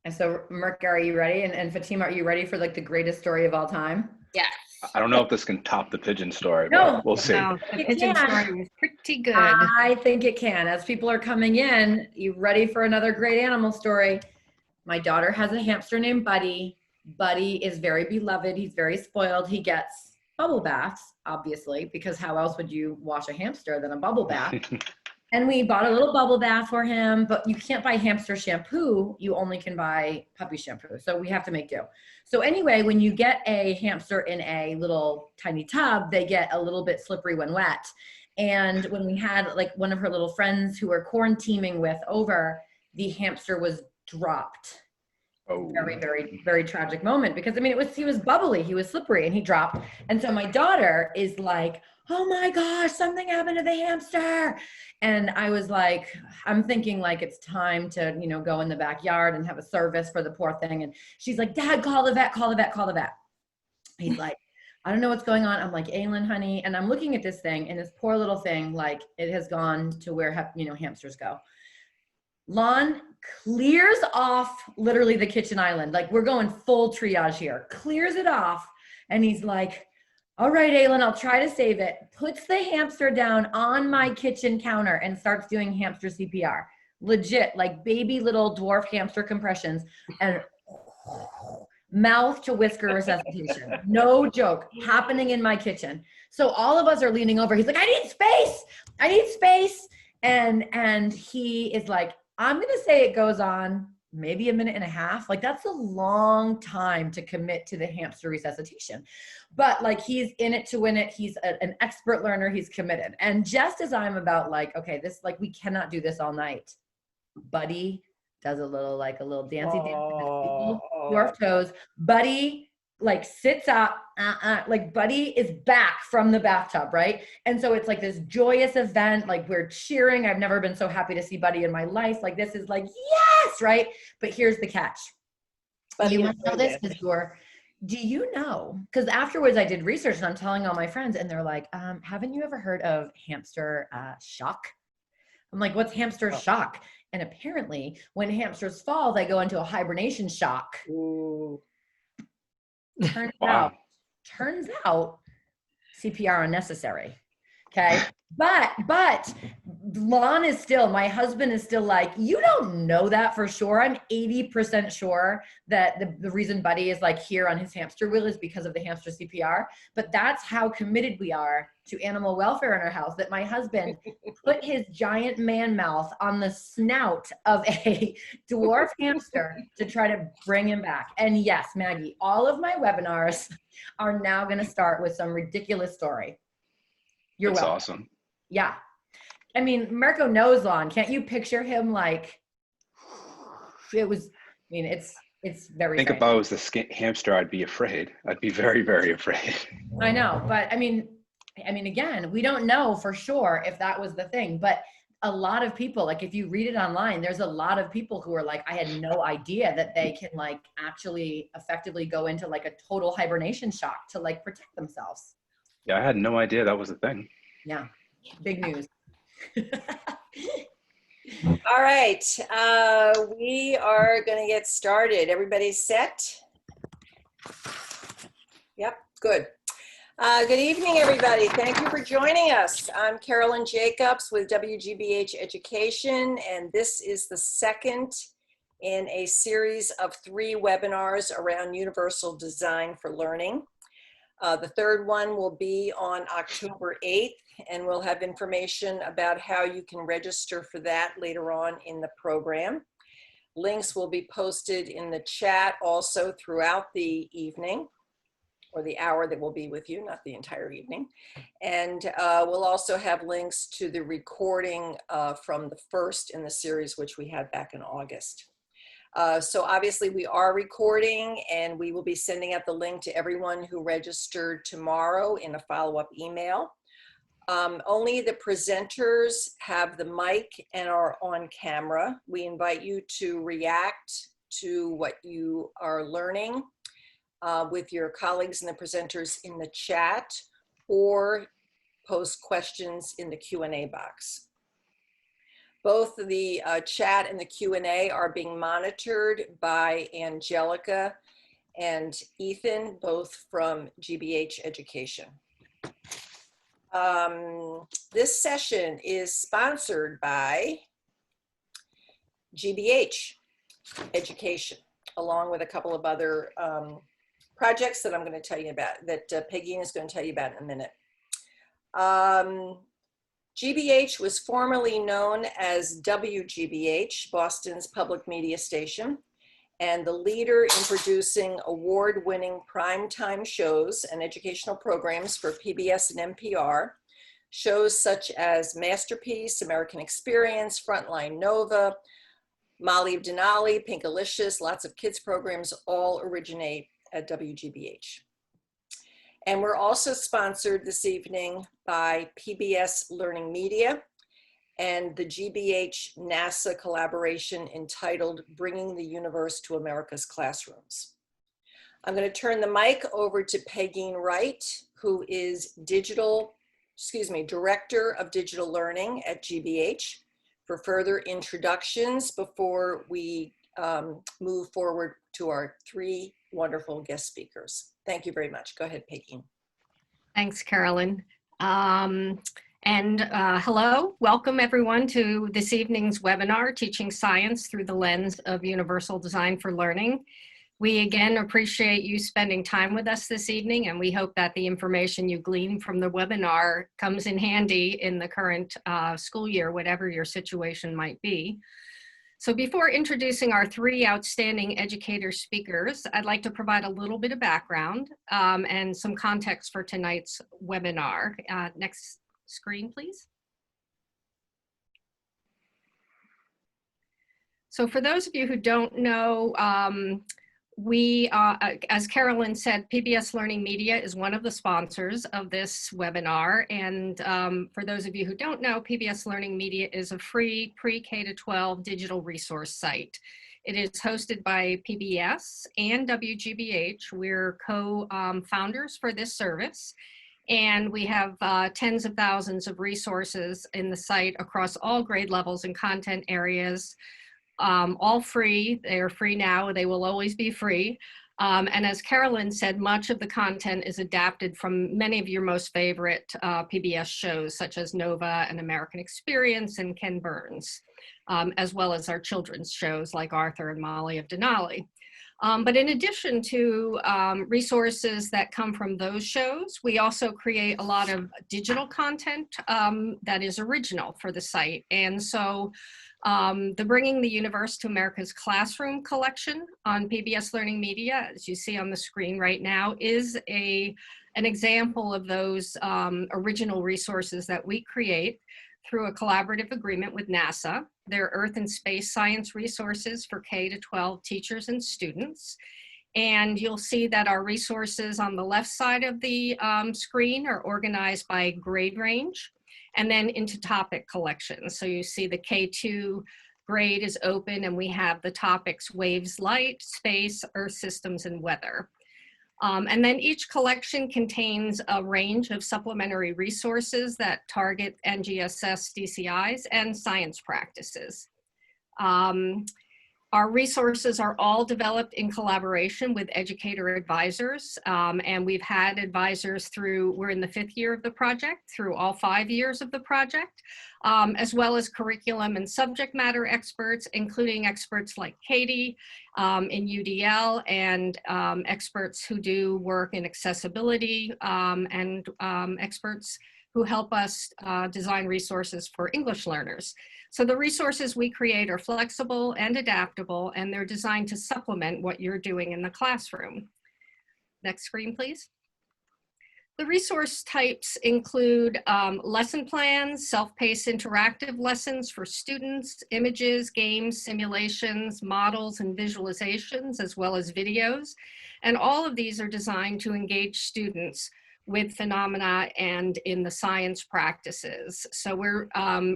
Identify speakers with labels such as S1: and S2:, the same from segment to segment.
S1: And so, Merck, are you ready? And Fatima, are you ready for like the greatest story of all time?
S2: Yes.
S3: I don't know if this can top the pigeon story,
S1: No.
S3: but we'll see.
S2: No, the pigeon story was pretty good.
S1: I think it can. As people are coming in, you ready for another great animal story? My daughter has a hamster named Buddy. Buddy is very beloved. He's very spoiled. He gets bubble baths, obviously, because how else would you wash a hamster than a bubble bath? And we bought a little bubble bath for him, but you can't buy hamster shampoo. You only can buy puppy shampoo. So we have to make do. So anyway, when you get a hamster in a little tiny tub, they get a little bit slippery when wet. And when we had like one of her little friends who were quarantining with over, the hamster was dropped.
S3: Oh.
S1: Very, very, very tragic moment because I mean, he was bubbly, he was slippery and he dropped. And so my daughter is like, oh my gosh, something happened to the hamster. And I was like, I'm thinking like it's time to, you know, go in the backyard and have a service for the poor thing. And she's like, Dad, call the vet, call the vet, call the vet. He's like, I don't know what's going on. I'm like, Aylin, honey. And I'm looking at this thing and this poor little thing, like it has gone to where, you know, hamsters go. Lon clears off literally the kitchen island. Like we're going full triage here, clears it off. And he's like, all right, Aylin, I'll try to save it. Puts the hamster down on my kitchen counter and starts doing hamster CPR. Legit, like baby little dwarf hamster compressions and mouth to whisker resuscitation. No joke, happening in my kitchen. So all of us are leaning over. He's like, I need space. I need space. And he is like, I'm going to say it goes on maybe a minute and a half. Like that's a long time to commit to the hamster resuscitation. But like he's in it to win it. He's an expert learner. He's committed. And just as I'm about like, okay, this, like we cannot do this all night. Buddy does a little dancey dance with his little dwarf toes. Buddy like sits up, like Buddy is back from the bathtub, right? And so it's like this joyous event, like we're cheering. I've never been so happy to see Buddy in my life. Like this is like, yes, right? But here's the catch. Buddy, you want to know this because do you know, because afterwards I did research and I'm telling all my friends and they're like, haven't you ever heard of hamster shock? I'm like, what's hamster shock? And apparently when hamsters fall, they go into a hibernation shock.
S2: Ooh.
S1: Turns out CPR unnecessary. Okay. But Lon is still, my husband is still like, you don't know that for sure. I'm 80% sure that the reason Buddy is like here on his hamster wheel is because of the hamster CPR. But that's how committed we are to animal welfare in our house, that my husband put his giant man mouth on the snout of a dwarf hamster to try to bring him back. And yes, Maggie, all of my webinars are now going to start with some ridiculous story. You're
S3: That's
S1: welcome.
S3: Awesome.
S1: Yeah. I mean, Mirko knows Lon. Can't you picture him like, it was, I mean, it's very
S3: Think if I was the hamster, I'd be afraid. I'd be very, very afraid.
S1: I know, but I mean, again, we don't know for sure if that was the thing, but a lot of people, like if you read it online, there's a lot of people who are like, I had no idea that they can like actually effectively go into like a total hibernation shock to like protect themselves.
S3: Yeah, I had no idea that was a thing.
S1: Yeah, big news.
S4: All right, we are going to get started. Everybody's set? Yep, good. Good evening, everybody. Thank you for joining us. I'm Carolyn Jacobs with WGBH Education, and this is the second in a series of 3 webinars around universal design for learning. The third one will be on October 8th, and we'll have information about how you can register for that later on in the program. Links will be posted in the chat also throughout the evening, or the hour that will be with you, not the entire evening. And we'll also have links to the recording from the first in the series, which we had back in August. So obviously we are recording, and we will be sending out the link to everyone who registered tomorrow in a follow-up email. Only the presenters have the mic and are on camera. We invite you to react to what you are learning with your colleagues and the presenters in the chat, or post questions in the Q&A box. Both the chat and the Q&A are being monitored by Angelica and Ethan, both from GBH Education. This session is sponsored by GBH Education, along with a couple of other projects that I'm going to tell you about, that Peggy is going to tell you about in a minute. GBH was formerly known as WGBH, Boston's public media station, and the leader in producing award-winning primetime shows and educational programs for PBS and NPR. Shows such as Masterpiece, American Experience, Frontline Nova, Molly of Denali, Pinkalicious, lots of kids programs all originate at WGBH. And we're also sponsored this evening by PBS LearningMedia and the GBH NASA collaboration entitled Bringing the Universe to America's Classrooms. I'm going to turn the mic over to Peggy Wright, who is Director of Digital Learning at GBH, for further introductions before we move forward to our three wonderful guest speakers. Thank you very much. Go ahead, Peggy.
S2: Thanks, Carolyn. Hello, welcome everyone to this evening's webinar, Teaching Science Through the Lens of Universal Design for Learning. We again appreciate you spending time with us this evening, and we hope that the information you glean from the webinar comes in handy in the current school year, whatever your situation might be. So before introducing our three outstanding educator speakers, I'd like to provide a little bit of background and some context for tonight's webinar. Next screen, please. So for those of you who don't know, as Carolyn said, PBS LearningMedia is one of the sponsors of this webinar. And for those of you who don't know, PBS LearningMedia is a free pre-K-12 digital resource site. It is hosted by PBS and WGBH. We're co-founders for this service. And we have tens of thousands of resources in the site across all grade levels and content areas. All free. They are free now. They will always be free. And as Carolyn said, much of the content is adapted from many of your most favorite PBS shows, such as Nova and American Experience and Ken Burns, as well as our children's shows like Arthur and Molly of Denali. But in addition to resources that come from those shows, we also create a lot of digital content that is original for the site. And so the Bringing the Universe to America's Classroom collection on PBS LearningMedia, as you see on the screen right now, is an example of those original resources that we create through a collaborative agreement with NASA. They're Earth and space science resources for K-12 teachers and students. And you'll see that our resources on the left side of the screen are organized by grade range, and then into topic collections. So you see the K2 grade is open, and we have the topics waves, light, space, earth systems, and weather. And then each collection contains a range of supplementary resources that target NGSS DCIs and science practices. Our resources are all developed in collaboration with educator advisors, and we've had advisors we're in the 5th year of the project, through all 5 years of the project, as well as curriculum and subject matter experts, including experts like Katie in UDL, and experts who do work in accessibility, and experts who help us design resources for English learners. So the resources we create are flexible and adaptable, and they're designed to supplement what you're doing in the classroom. Next screen, please. The resource types include lesson plans, self-paced interactive lessons for students, images, games, simulations, models, and visualizations, as well as videos. And all of these are designed to engage students with phenomena and in the science practices. So we're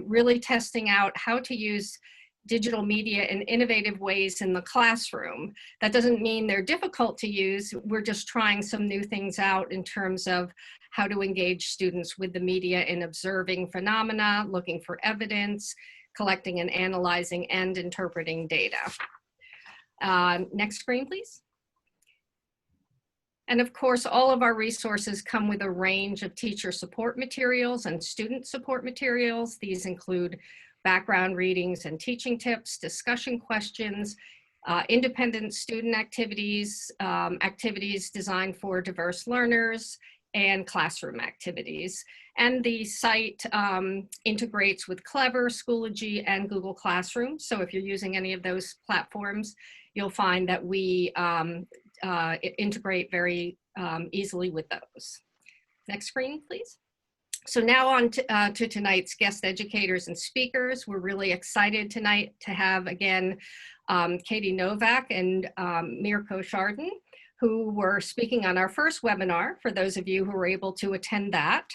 S2: really testing out how to use digital media in innovative ways in the classroom. That doesn't mean they're difficult to use. We're just trying some new things out in terms of how to engage students with the media in observing phenomena, looking for evidence, collecting and analyzing and interpreting data. Next screen, please. And of course, all of our resources come with a range of teacher support materials and student support materials. These include background readings and teaching tips, discussion questions, independent student activities, activities designed for diverse learners, and classroom activities. And the site integrates with Clever, Schoology, and Google Classroom. So if you're using any of those platforms, you'll find that we integrate very easily with those. Next screen, please. So now on to tonight's guest educators and speakers. We're really excited tonight to have, again, Katie Novak and Mirko Chardon, who were speaking on our first webinar, for those of you who were able to attend that.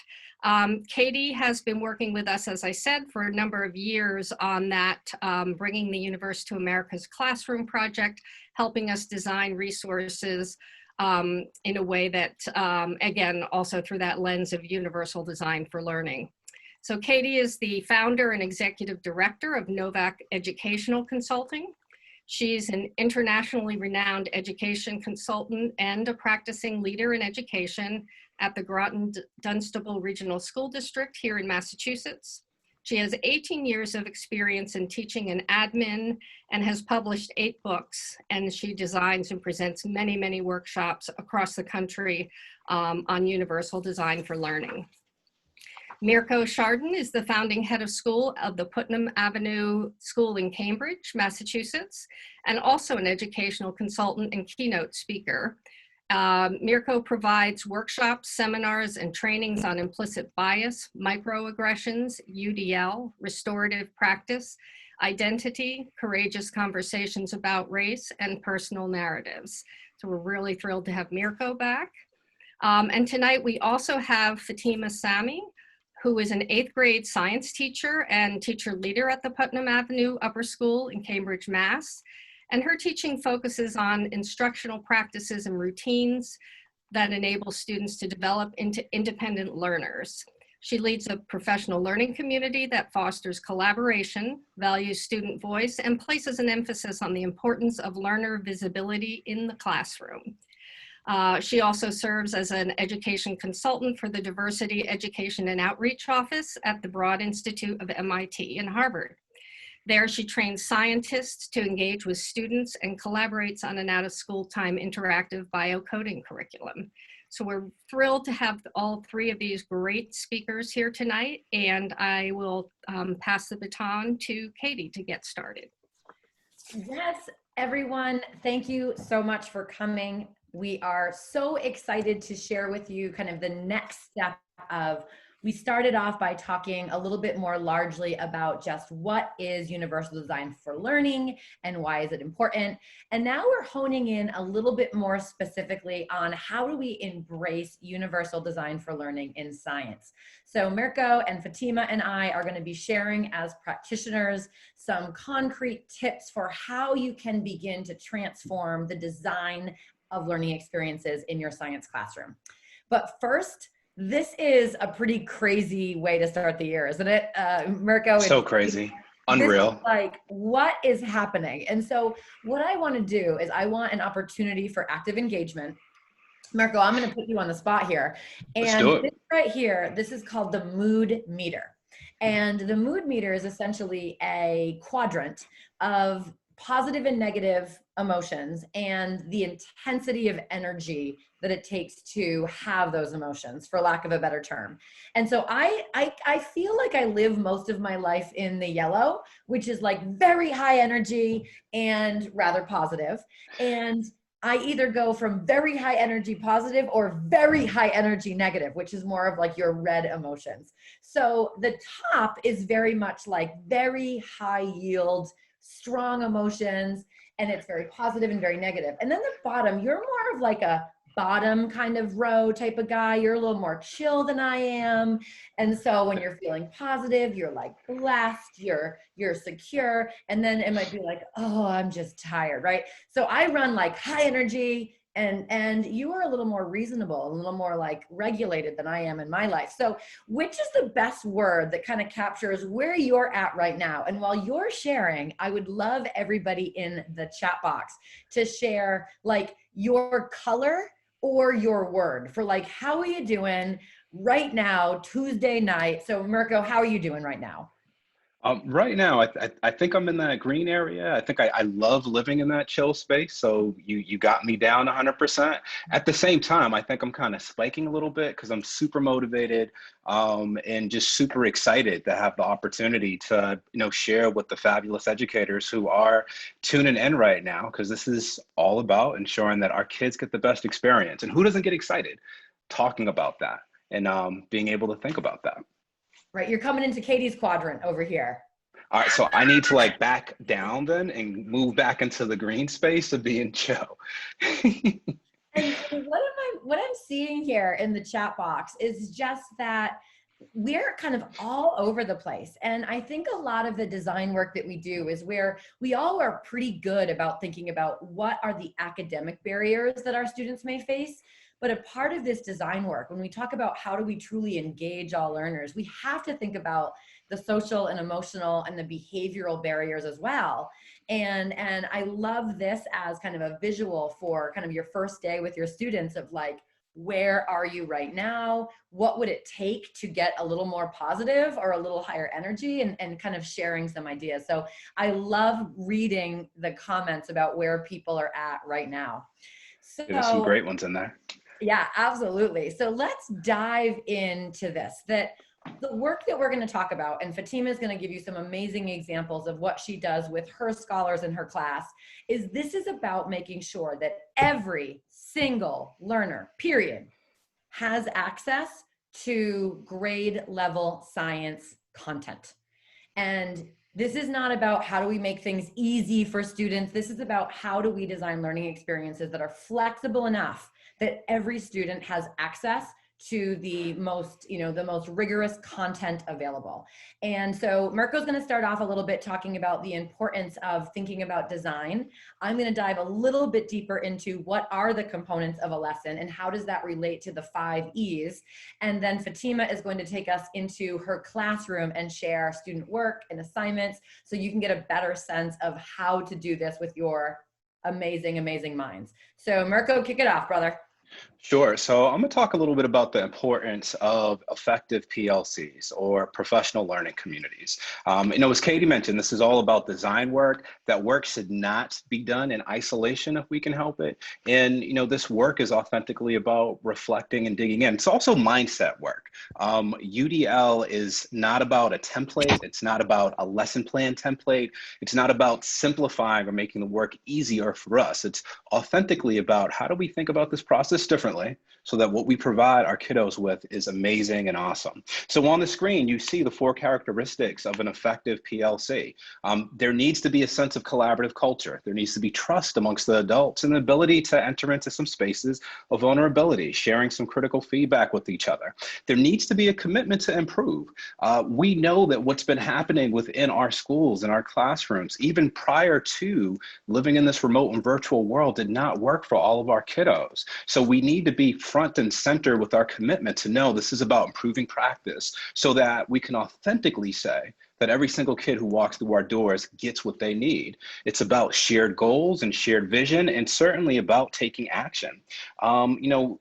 S2: Katie has been working with us, as I said, for a number of years on that Bringing the Universe to America's Classroom project, helping us design resources in a way that, again, also through that lens of universal design for learning. So Katie is the founder and executive director of Novak Educational Consulting. She's an internationally renowned education consultant and a practicing leader in education at the Groton-Dunstable Regional School District here in Massachusetts. She has 18 years of experience in teaching and admin and has published 8 books, and she designs and presents many, many workshops across the country on universal design for learning. Mirko Chardon is the founding head of school of the Putnam Avenue School in Cambridge, Massachusetts, and also an educational consultant and keynote speaker. Mirko provides workshops, seminars, and trainings on implicit bias, microaggressions, UDL, restorative practice, identity, courageous conversations about race, and personal narratives. So we're really thrilled to have Mirko back. And tonight we also have Fatima Sami, who is an 8th grade science teacher and teacher leader at the Putnam Avenue Upper School in Cambridge, Mass. And her teaching focuses on instructional practices and routines that enable students to develop into independent learners. She leads a professional learning community that fosters collaboration, values student voice, and places an emphasis on the importance of learner visibility in the classroom. She also serves as an education consultant for the Diversity, Education, and Outreach Office at the Broad Institute of MIT and Harvard. There, she trains scientists to engage with students and collaborates on an out-of-school time interactive biocoding curriculum. So we're thrilled to have all 3 of these great speakers here tonight, and I will pass the baton to Katie to get started.
S1: Yes, everyone, thank you so much for coming. We are so excited to share with you kind of the next step of, we started off by talking a little bit more largely about just what is universal design for learning and why is it important. And now we're honing in a little bit more specifically on how do we embrace universal design for learning in science. So Mirko and Fatima and I are going to be sharing as practitioners some concrete tips for how you can begin to transform the design of learning experiences in your science classroom. But first, this is a pretty crazy way to start the year, isn't it, Mirko?
S3: So crazy, unreal.
S1: Like, what is happening? And so what I want to do is I want an opportunity for active engagement. Mirko, I'm going to put you on the spot here. And this right here, this is called the mood meter. And the mood meter is essentially a quadrant of positive and negative emotions and the intensity of energy that it takes to have those emotions, for lack of a better term. And so I feel like I live most of my life in the yellow, which is like very high energy and rather positive. And I either go from very high energy positive or very high energy negative, which is more of like your red emotions. So the top is very much like very high yield, strong emotions, and it's very positive and very negative. And then the bottom, you're more of like a bottom kind of row type of guy. You're a little more chill than I am. And so when you're feeling positive, you're like blessed, you're secure. And then it might be like, oh, I'm just tired, right? So I run like high energy and you are a little more reasonable, a little more like regulated than I am in my life. So which is the best word that kind of captures where you're at right now? And while you're sharing, I would love everybody in the chat box to share like your color or your word for like, how are you doing right now, Tuesday night? So Mirko, how are you doing right now?
S3: Right now, I think I'm in that green area. I think I love living in that chill space. So you got me down 100%. At the same time, I think I'm kind of spiking a little bit because I'm super motivated and just super excited to have the opportunity to share with the fabulous educators who are tuning in right now, because this is all about ensuring that our kids get the best experience. And who doesn't get excited talking about that and being able to think about that?
S1: Right, you're coming into Katie's quadrant over here.
S3: All right, so I need to like back down then and move back into the green space of being chill.
S1: And what I'm seeing here in the chat box is just that we're kind of all over the place. And I think a lot of the design work that we do is where we all are pretty good about thinking about what are the academic barriers that our students may face. But a part of this design work, when we talk about how do we truly engage all learners, we have to think about the social and emotional and the behavioral barriers as well. And I love this as kind of a visual for kind of your first day with your students of like, where are you right now? What would it take to get a little more positive or a little higher energy, and kind of sharing some ideas. So I love reading the comments about where people are at right now. So
S3: There's some great ones in there.
S1: yeah, absolutely. So let's dive into this, that the work that we're going to talk about, and Fatima is going to give you some amazing examples of what she does with her scholars in her class, is this is about making sure that every single learner, period, has access to grade level science content. And this is not about how do we make things easy for students. This is about how do we design learning experiences that are flexible enough that every student has access to the most rigorous content available. And so Mirko's going to start off a little bit talking about the importance of thinking about design. I'm going to dive a little bit deeper into what are the components of a lesson and how does that relate to the 5 E's. And then Fatima is going to take us into her classroom and share student work and assignments so you can get a better sense of how to do this with your amazing, amazing minds. So Mirko, kick it off, brother.
S3: Sure. So I'm going to talk a little bit about the importance of effective PLCs, or professional learning communities. As Katie mentioned, this is all about design work. That work should not be done in isolation if we can help it. And, this work is authentically about reflecting and digging in. It's also mindset work. UDL is not about a template. It's not about a lesson plan template. It's not about simplifying or making the work easier for us. It's authentically about how do we think about this process differently so that what we provide our kiddos with is amazing and awesome. So on the screen, you see the 4 characteristics of an effective PLC. There needs to be a sense of collaborative culture. There needs to be trust amongst the adults and the ability to enter into some spaces of vulnerability, sharing some critical feedback with each other. There needs to be a commitment to improve. We know that what's been happening within our schools and our classrooms, even prior to living in this remote and virtual world, did not work for all of our kiddos. So we need to be front and center with our commitment to know this is about improving practice so that we can authentically say that every single kid who walks through our doors gets what they need. It's about shared goals and shared vision, and certainly about taking action.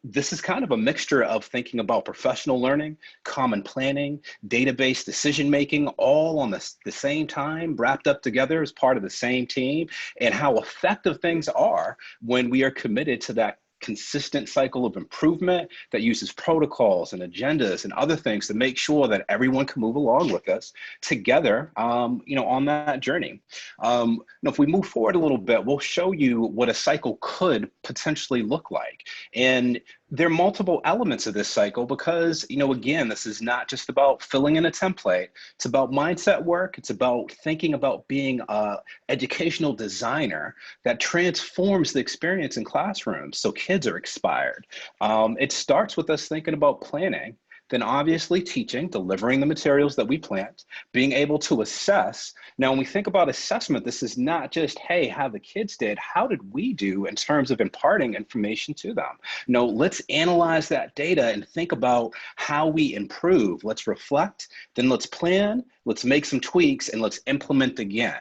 S3: This is kind of a mixture of thinking about professional learning, common planning, database decision-making, all on the same time, wrapped up together as part of the same team, and how effective things are when we are committed to that consistent cycle of improvement that uses protocols and agendas and other things to make sure that everyone can move along with us together, on that journey. If we move forward a little bit, we'll show you what a cycle could potentially look like. And there are multiple elements of this cycle because, again, this is not just about filling in a template. It's about mindset work. It's about thinking about being an educational designer that transforms the experience in classrooms so kids are inspired. It starts with us thinking about planning. then obviously teaching, delivering the materials that we planned, being able to assess. Now, when we think about assessment, this is not just, hey, how the kids did, how did we do in terms of imparting information to them? No, let's analyze that data and think about how we improve. Let's reflect, then let's plan, let's make some tweaks, and let's implement again.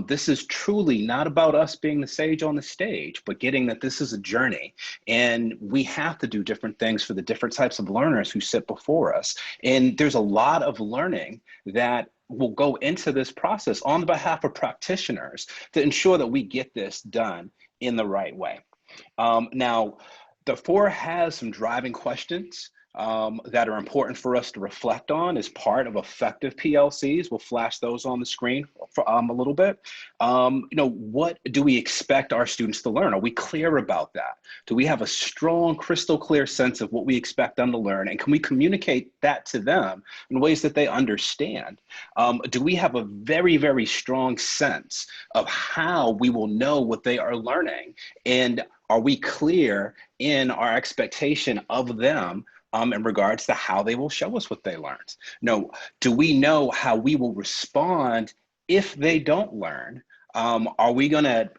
S3: This is truly not about us being the sage on the stage, but getting that this is a journey, and we have to do different things for the different types of learners who sit before us. And there's a lot of learning that will go into this process on behalf of practitioners to ensure that we get this done in the right way. Now, the 4 has some driving questions that are important for us to reflect on as part of effective PLCs. We'll flash those on the screen for a little bit. What do we expect our students to learn? Are we clear about that? Do we have a strong, crystal clear sense of what we expect them to learn? And can we communicate that to them in ways that they understand? Do we have a very, very strong sense of how we will know what they are learning? And are we clear in our expectation of them in regards to how they will show us what they learned? No, do we know how we will respond if they don't learn? Are we going to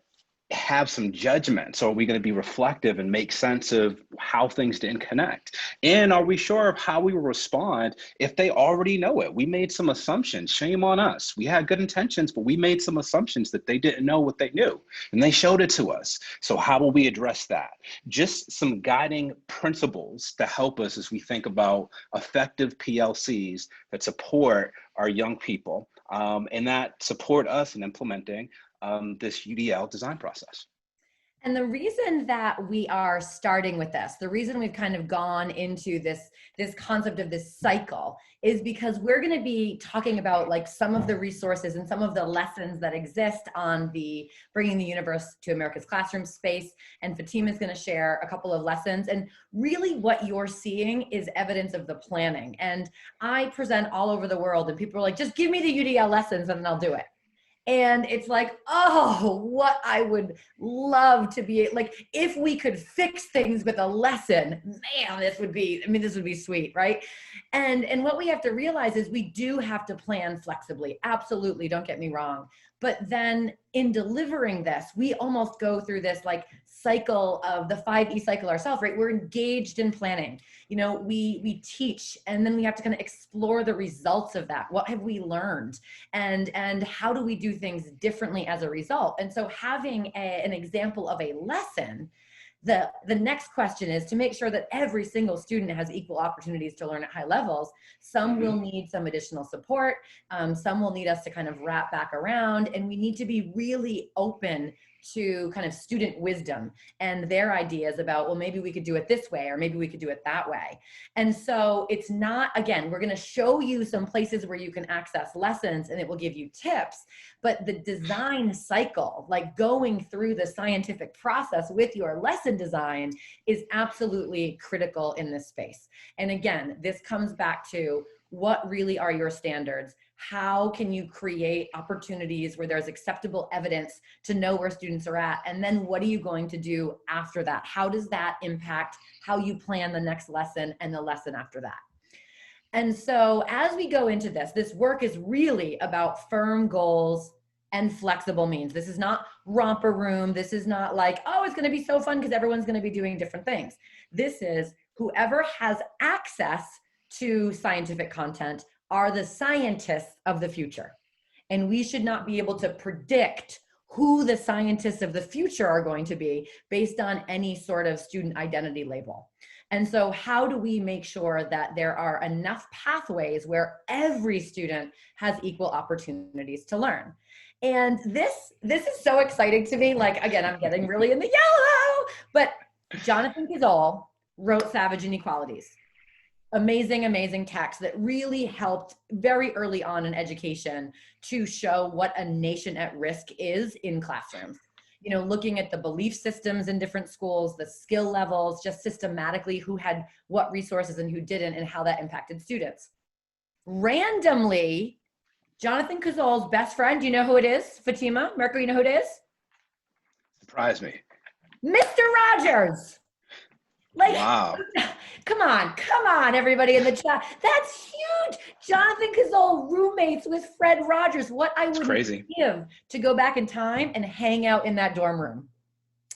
S3: have some judgments, or are we going to be reflective and make sense of how things didn't connect? And are we sure of how we will respond if they already know it? We made some assumptions. Shame on us. We had good intentions, but we made some assumptions that they didn't know what they knew, and they showed it to us. So how will we address that? Just some guiding principles to help us as we think about effective PLCs that support our young people and that support us in implementing this UDL design process.
S1: And the reason that we are starting with this, the reason we've kind of gone into this concept of this cycle, is because we're going to be talking about like some of the resources and some of the lessons that exist on the Bringing the Universe to America's Classroom space. And Fatima is going to share a couple of lessons. And really what you're seeing is evidence of the planning. And I present all over the world, and people are like, just give me the UDL lessons and then I'll do it. And it's like, oh, what I would love to be like, if we could fix things with a lesson, man, this would be sweet, right? And what we have to realize is we do have to plan flexibly. Absolutely, don't get me wrong. But then in delivering this, we almost go through this like cycle of the 5E cycle ourselves, right? We're engaged in planning. We teach, and then we have to kind of explore the results of that. What have we learned? And how do we do things differently as a result? And so having an example of a lesson, the next question is to make sure that every single student has equal opportunities to learn at high levels. Some will need some additional support. Some will need us to kind of wrap back around, and we need to be really open to kind of student wisdom and their ideas about, well, maybe we could do it this way, or maybe we could do it that way. And so it's not, again, we're going to show you some places where you can access lessons and it will give you tips, but the design cycle, like going through the scientific process with your lesson design, is absolutely critical in this space. And again, this comes back to what really are your standards? How can you create opportunities where there's acceptable evidence to know where students are at? And then what are you going to do after that? How does that impact how you plan the next lesson and the lesson after that? And so as we go into this work is really about firm goals and flexible means. This is not romper room. This is not like, oh, it's going to be so fun because everyone's going to be doing different things. This is whoever has access to scientific content are the scientists of the future. And we should not be able to predict who the scientists of the future are going to be based on any sort of student identity label. And so how do we make sure that there are enough pathways where every student has equal opportunities to learn? And this is so exciting to me. Like, again, I'm getting really in the yellow, but Jonathan Kizol wrote Savage Inequalities. Amazing, amazing text that really helped very early on in education to show what a nation at risk is in classrooms. Looking at the belief systems in different schools, the skill levels, just systematically who had what resources and who didn't, and how that impacted students. Randomly, Jonathan Kizol's best friend, do you know who it is? Fatima, Marco, you know who it is?
S3: Surprise me.
S1: Mr. Rogers. Like,
S3: Wow.
S1: come on, everybody in the chat. That's huge. Jonathan Cazole, roommates with Fred Rogers. What I
S3: It's
S1: would
S3: crazy.
S1: give to go back in time and hang out in that dorm room.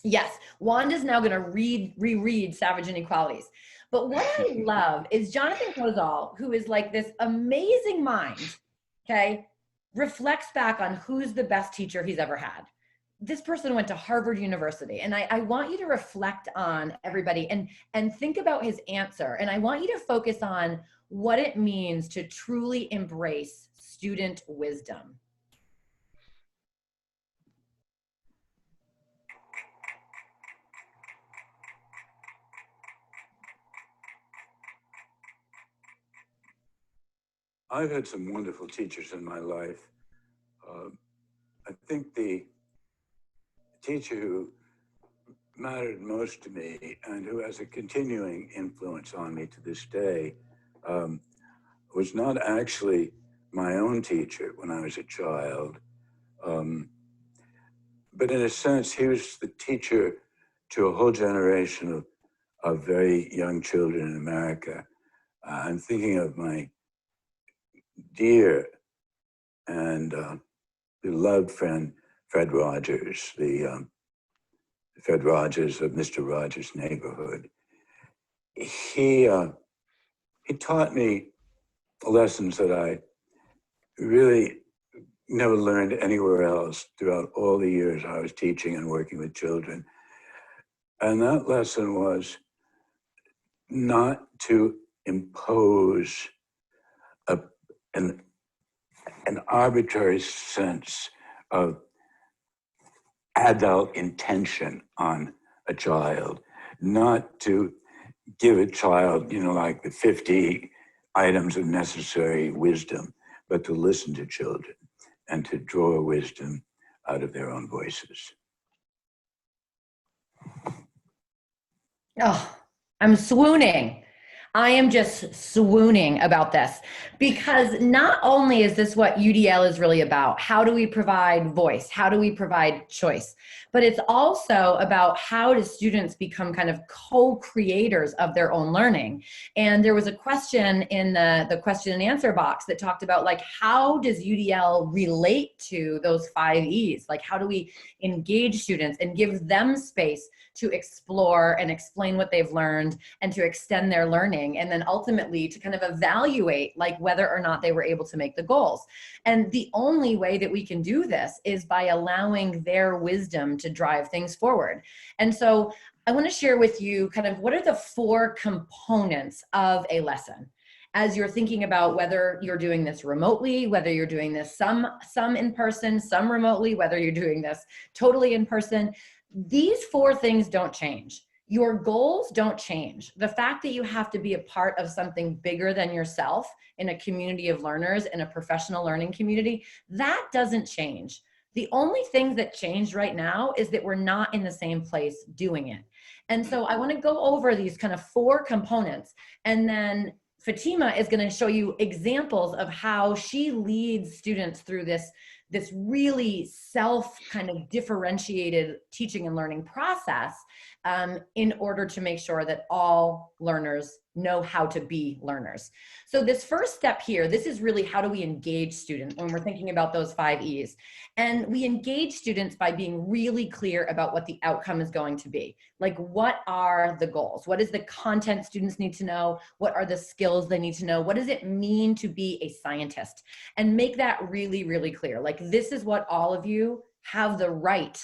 S1: Yes, Wanda's now going to reread Savage Inequalities. But what I love is Jonathan Cazole, who is like this amazing mind, okay, reflects back on who's the best teacher he's ever had. This person went to Harvard University, and I want you to reflect on everybody and think about his answer. And I want you to focus on what it means to truly embrace student wisdom.
S5: I've had some wonderful teachers in my life. I think the teacher who mattered most to me and who has a continuing influence on me to this day was not actually my own teacher when I was a child, but in a sense, he was the teacher to a whole generation of very young children in America. I'm thinking of my dear and beloved friend, Fred Rogers, the Fred Rogers of Mr. Rogers' Neighborhood. He taught me lessons that I really never learned anywhere else throughout all the years I was teaching and working with children. And that lesson was not to impose an arbitrary sense of adult intention on a child, not to give a child, like the 50 items of necessary wisdom, but to listen to children and to draw wisdom out of their own voices.
S1: Oh, I'm swooning. I am just swooning about this, because not only is this what UDL is really about, how do we provide voice? How do we provide choice? But it's also about how do students become kind of co-creators of their own learning. And there was a question in the question and answer box that talked about, like, how does UDL relate to those 5 E's? Like, how do we engage students and give them space to explore and explain what they've learned and to extend their learning, and then ultimately to kind of evaluate like whether or not they were able to make the goals. And the only way that we can do this is by allowing their wisdom to drive things forward. And so I want to share with you kind of what are the 4 components of a lesson as you're thinking about whether you're doing this remotely, whether you're doing this some in person, some remotely, whether you're doing this totally in person. These 4 things don't change. Your goals don't change. The fact that you have to be a part of something bigger than yourself in a community of learners, in a professional learning community, that doesn't change. The only thing that changed right now is that we're not in the same place doing it. And so I want to go over these kind of 4 components, and then Fatima is going to show you examples of how she leads students through this really self kind of differentiated teaching and learning process in order to make sure that all learners know how to be learners. So this first step here, this is really how do we engage students when we're thinking about those 5 E's. And we engage students by being really clear about what the outcome is going to be. Like, what are the goals? What is the content students need to know? What are the skills they need to know? What does it mean to be a scientist? And make that really, really clear. Like, this is what all of you have the right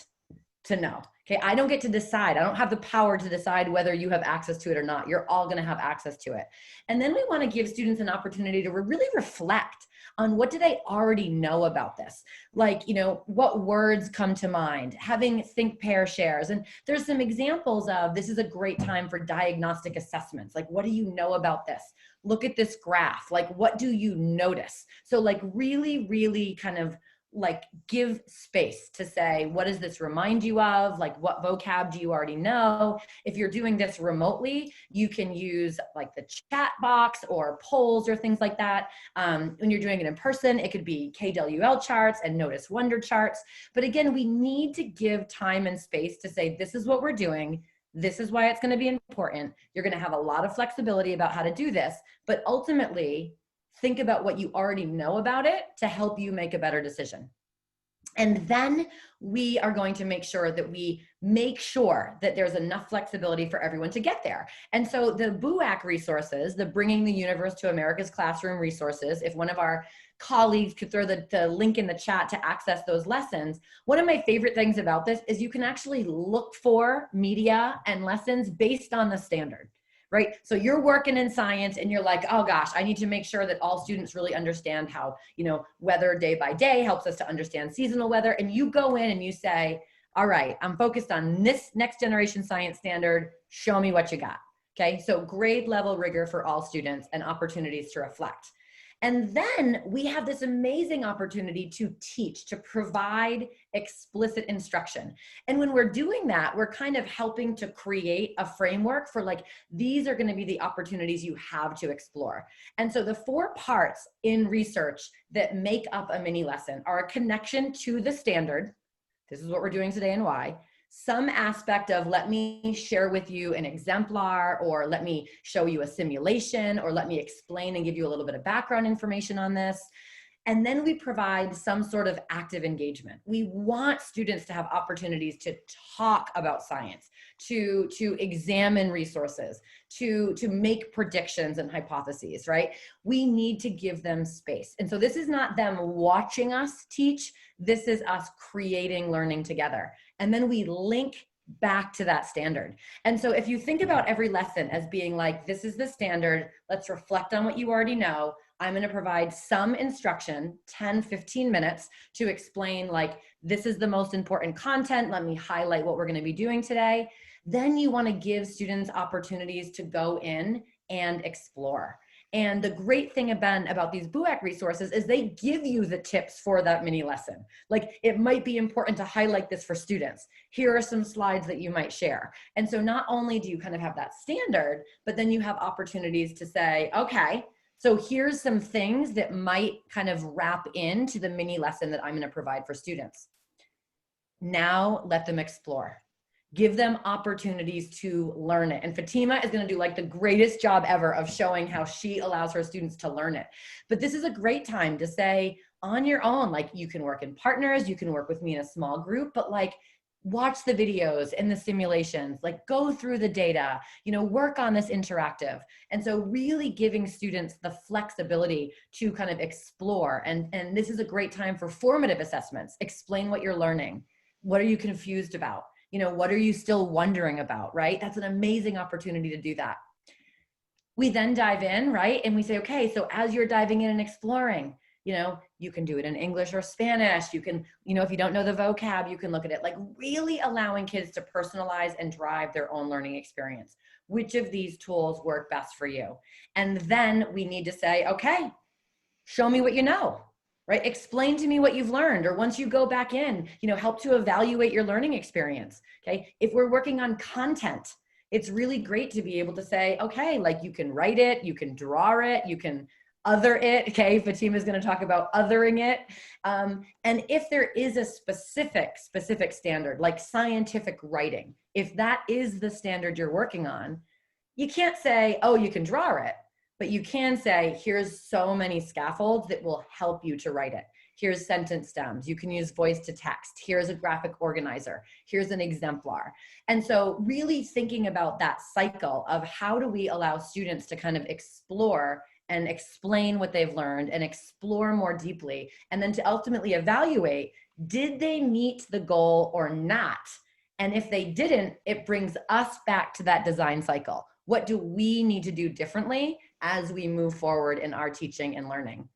S1: to know. Okay, I don't get to decide. I don't have the power to decide whether you have access to it or not. You're all going to have access to it. And then we want to give students an opportunity to really reflect on what do they already know about this? Like, what words come to mind? Having think, pair, shares. And there's some examples of this is a great time for diagnostic assessments. Like, what do you know about this? Look at this graph. Like, what do you notice? So like really, really kind of like give space to say, what does this remind you of? Like, what vocab do you already know? If you're doing this remotely, you can use like the chat box or polls or things like that. When you're doing it in person, it could be KWL charts and notice wonder charts. But again, we need to give time and space to say, this is what we're doing. This is why it's going to be important. You're going to have a lot of flexibility about how to do this, but ultimately think about what you already know about it to help you make a better decision. And then we are going to make sure that there's enough flexibility for everyone to get there. And so the BUAC resources, the Bringing the Universe to America's Classroom resources, if one of our colleagues could throw the link in the chat to access those lessons, one of my favorite things about this is you can actually look for media and lessons based on the standard. Right? So you're working in science and you're like, oh gosh, I need to make sure that all students really understand how, weather day by day helps us to understand seasonal weather. And you go in and you say, all right, I'm focused on this next generation science standard. Show me what you got. Okay. So grade level rigor for all students and opportunities to reflect. And then we have this amazing opportunity to teach, to provide explicit instruction. And when we're doing that, we're kind of helping to create a framework for these are going to be the opportunities you have to explore. And so the 4 parts in research that make up a mini lesson are a connection to the standard. This is what we're doing today and why. Some aspect of let me share with you an exemplar, or let me show you a simulation, or let me explain and give you a little bit of background information on this. And then we provide some sort of active engagement. We want students to have opportunities to talk about science, to examine resources, to make predictions and hypotheses, right? We need to give them space. And so this is not them watching us teach. This is us creating learning together. And then we link back to that standard. And so if you think about every lesson as being like, this is the standard, let's reflect on what you already know. I'm going to provide some instruction, 10, 15 minutes, to explain this is the most important content. Let me highlight what we're going to be doing today. Then you want to give students opportunities to go in and explore. And the great thing about these BUAC resources is they give you the tips for that mini lesson. It might be important to highlight this for students. Here are some slides that you might share. And so not only do you kind of have that standard, but then you have opportunities to say, okay, so here's some things that might kind of wrap into the mini lesson that I'm going to provide for students. Now let them explore. Give them opportunities to learn it. And Fatima is going to do the greatest job ever of showing how she allows her students to learn it. But this is a great time to say on your own, you can work in partners, you can work with me in a small group, but watch the videos and the simulations, go through the data, work on this interactive. And so really giving students the flexibility to kind of explore. And this is a great time for formative assessments. Explain what you're learning. What are you confused about? What are you still wondering about, right? That's an amazing opportunity to do that. We then dive in, right? And we say, okay, so as you're diving in and exploring, you can do it in English or Spanish. You can, if you don't know the vocab, you can look at it, really allowing kids to personalize and drive their own learning experience. Which of these tools work best for you? And then we need to say, okay, show me what you know. Right? Explain to me what you've learned, or once you go back in, help to evaluate your learning experience. Okay. If we're working on content, it's really great to be able to say, okay, you can write it, you can draw it, you can other it. Okay. Fatima is going to talk about othering it. And if there is a specific standard, like scientific writing, if that is the standard you're working on, you can't say, oh, you can draw it. But you can say, here's so many scaffolds that will help you to write it. Here's sentence stems. You can use voice to text. Here's a graphic organizer. Here's an exemplar. And so really thinking about that cycle of how do we allow students to kind of explore and explain what they've learned and explore more deeply, and then to ultimately evaluate, did they meet the goal or not? And if they didn't, it brings us back to that design cycle. What do we need to do differently as we move forward in our teaching and learning?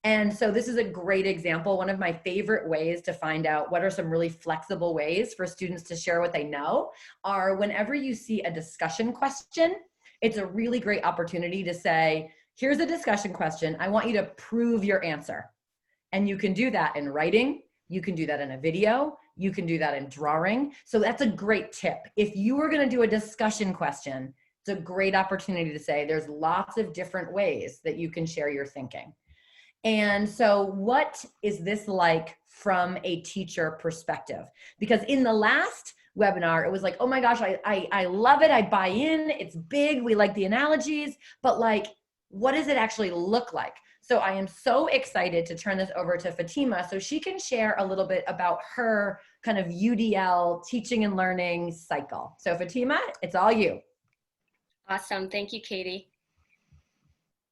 S1: And so this is a great example. One of my favorite ways to find out what are some really flexible ways for students to share what they know are whenever you see a discussion question, it's a really great opportunity to say, here's a discussion question. I want you to prove your answer. And you can do that in writing. You can do that in a video. You can do that in drawing. So that's a great tip. If you were going to do a discussion question, it's a great opportunity to say there's lots of different ways that you can share your thinking. And so what is this like from a teacher perspective? Because in the last webinar. It was like, oh my gosh, I love it. I buy in. It's big. We like the analogies, but like, what does it actually look like? So I am so excited to turn this over to Fatima so she can share a little bit about her kind of UDL teaching and learning cycle. So Fatima, it's all you.
S6: Awesome. Thank you, Katie.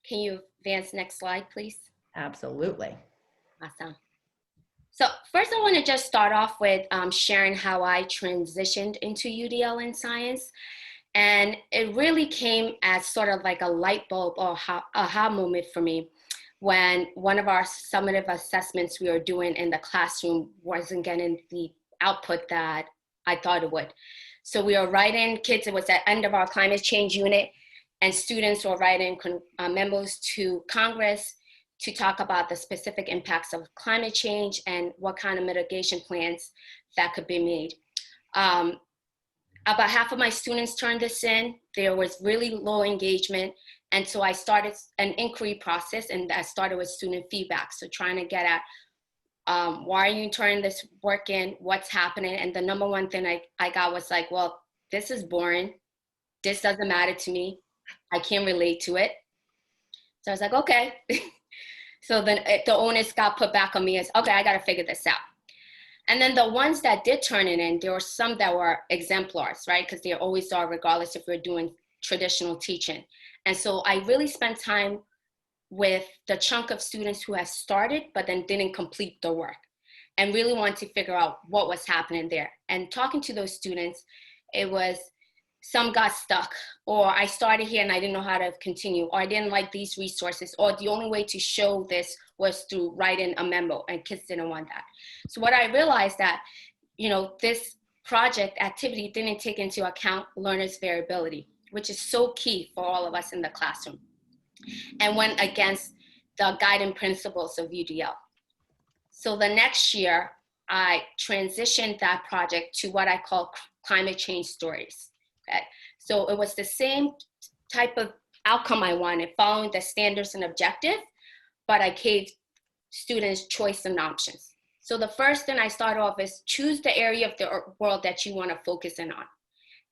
S6: Can you advance next slide, please?
S1: Absolutely.
S6: Awesome. So first I want to just start off with sharing how I transitioned into UDL in science. And it really came as sort of like a light bulb or aha moment for me when one of our summative assessments we were doing in the classroom wasn't getting the output that I thought it would. So we were writing, kids, it was the end of our climate change unit, and students were writing memos to Congress to talk about the specific impacts of climate change and what kind of mitigation plans that could be made. About half of my students turned this in. There was really low engagement. And so I started an inquiry process, and I started with student feedback. So trying to get at why are you turning this work in? What's happening? And the number one thing I got was like, well, this is boring. This doesn't matter to me. I can't relate to it. So I was like, okay. So then the onus got put back on me as, okay, I got to figure this out. And then the ones that did turn it in, there were some that were exemplars, right? Because they always are, regardless if we're doing traditional teaching. And so I really spent time with the chunk of students who had started, but then didn't complete the work, and really wanted to figure out what was happening there. And talking to those students, it was, some got stuck, or I started here and I didn't know how to continue, or I didn't like these resources, or the only way to show this was through writing a memo, and kids didn't want that. So what I realized that, this project activity didn't take into account learners' variability, which is so key for all of us in the classroom, and went against the guiding principles of UDL. So the next year, I transitioned that project to what I call climate change stories. Okay? So it was the same type of outcome I wanted, following the standards and objective, but I gave students choice and options. So the first thing I started off is choose the area of the world that you want to focus in on.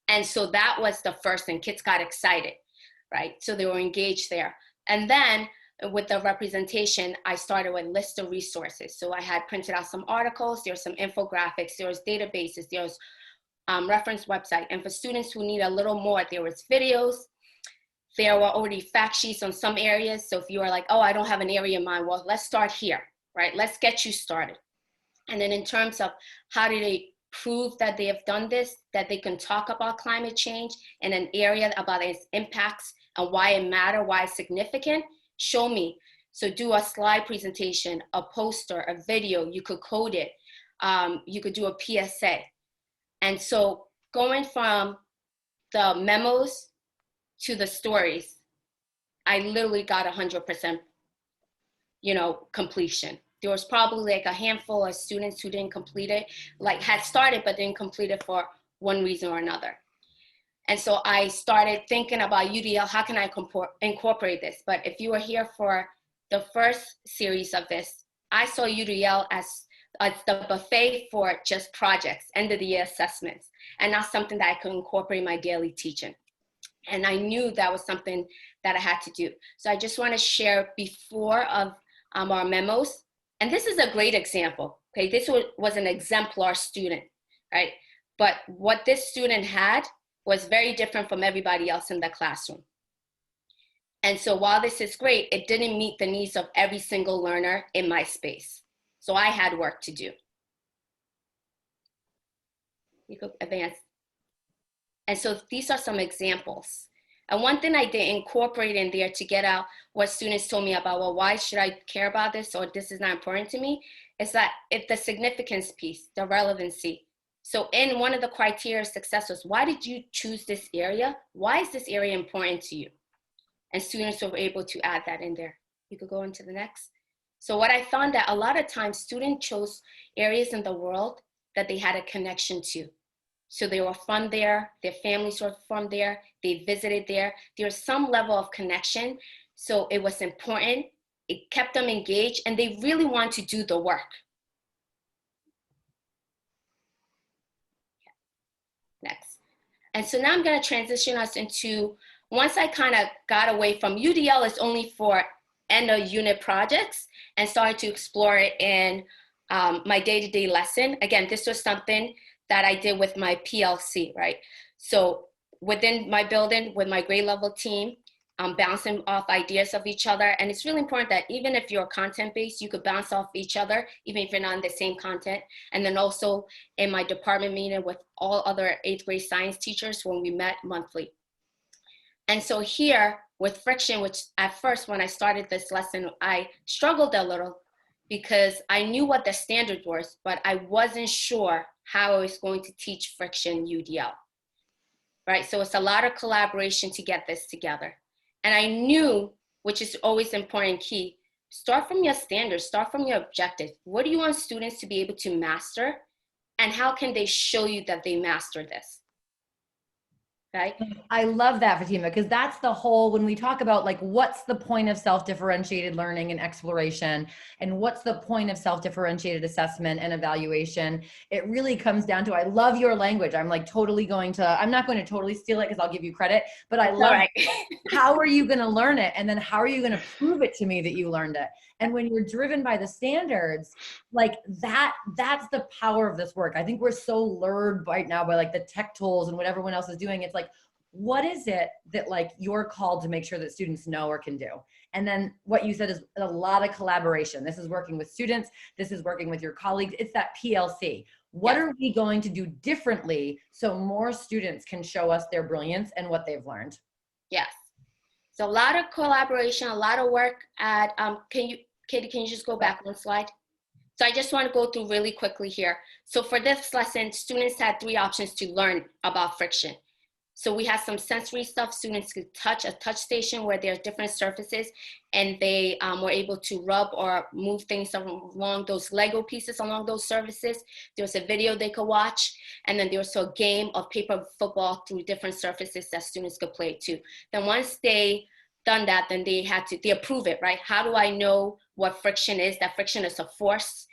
S6: And so that was the first thing. Kids got excited, right? So they were engaged there. And then with the representation, I started with list of resources. So I had printed out some articles, there were some infographics, there was databases, there was reference website. And for students who need a little more, there was videos. There were already fact sheets on some areas. So if you are like, oh, I don't have an area in mind, well, let's start here, right? Let's get you started. And then in terms of how do they prove that they have done this, that they can talk about climate change in an area about its impacts and why it matters, why it's significant, show me. So do a slide presentation, a poster, a video, you could code it, you could do a PSA. And so going from the memos to the stories, I literally got 100%, completion. There was probably like a handful of students who didn't complete it, like had started but didn't complete it for one reason or another. And so I started thinking about UDL, how can I incorporate this? But if you were here for the first series of this, I saw UDL as the buffet for just projects, end of the year assessments, and not something that I could incorporate in my daily teaching. And I knew that was something that I had to do. So I just want to share before of our memos. And this is a great example, okay? This was an exemplar student, right? But what this student had was very different from everybody else in the classroom. And so while this is great, it didn't meet the needs of every single learner in my space. So I had work to do. You could advance. And so these are some examples. And one thing I did incorporate in there to get out what students told me about, well, why should I care about this, or this is not important to me, is that it's the significance piece, the relevancy. So in one of the criteria of success was, why did you choose this area? Why is this area important to you? And students were able to add that in there. You could go into the next. So what I found that a lot of times students chose areas in the world that they had a connection to. So they were from there, their families were from there, they visited there. There was some level of connection. So it was important, it kept them engaged, and they really want to do the work. And so now I'm going to transition us into, once I kind of got away from UDL is only for end of unit projects and started to explore it in my day-to-day lesson. Again, this was something that I did with my PLC, right? So within my building with my grade level team, bouncing off ideas of each other. And it's really important that even if you're content-based, you could bounce off each other, even if you're not in the same content. And then also in my department meeting with all other 8th grade science teachers when we met monthly. And so here with friction, which at first when I started this lesson, I struggled a little because I knew what the standard was, but I wasn't sure how I was going to teach friction UDL, right? So it's a lot of collaboration to get this together. And I knew, which is always important key, start from your standards, start from your objectives. What do you want students to be able to master? And how can they show you that they master this? Okay.
S1: I love that, Fatima, because that's the whole, when we talk about like, what's the point of self-differentiated learning and exploration, and what's the point of self-differentiated assessment and evaluation, it really comes down to, I love your language. I'm like totally going to, I'm not going to totally steal it because I'll give you credit, but I love, how are you going to learn it? And then how are you going to prove it to me that you learned it? And when you're driven by the standards, like that's the power of this work. I think we're so lured right now by like the tech tools and what everyone else is doing. It's like, what is it that like you're called to make sure that students know or can do? And then what you said is a lot of collaboration. This is working with students. This is working with your colleagues. It's that PLC. What are we going to do differently so more students can show us their brilliance and what they've learned?
S6: Yes. So a lot of collaboration, a lot of work at, Katie, can you just go back one slide? So I just want to go through really quickly here. So for this lesson, students had 3 options to learn about friction. So we had some sensory stuff. Students could touch a touch station where there are different surfaces, and they were able to rub or move things along those Lego pieces along those surfaces. There was a video they could watch, and then there was a game of paper football through different surfaces that students could play too. Then once they done that, then they approve it, right? How do I know what friction is? That friction is a force,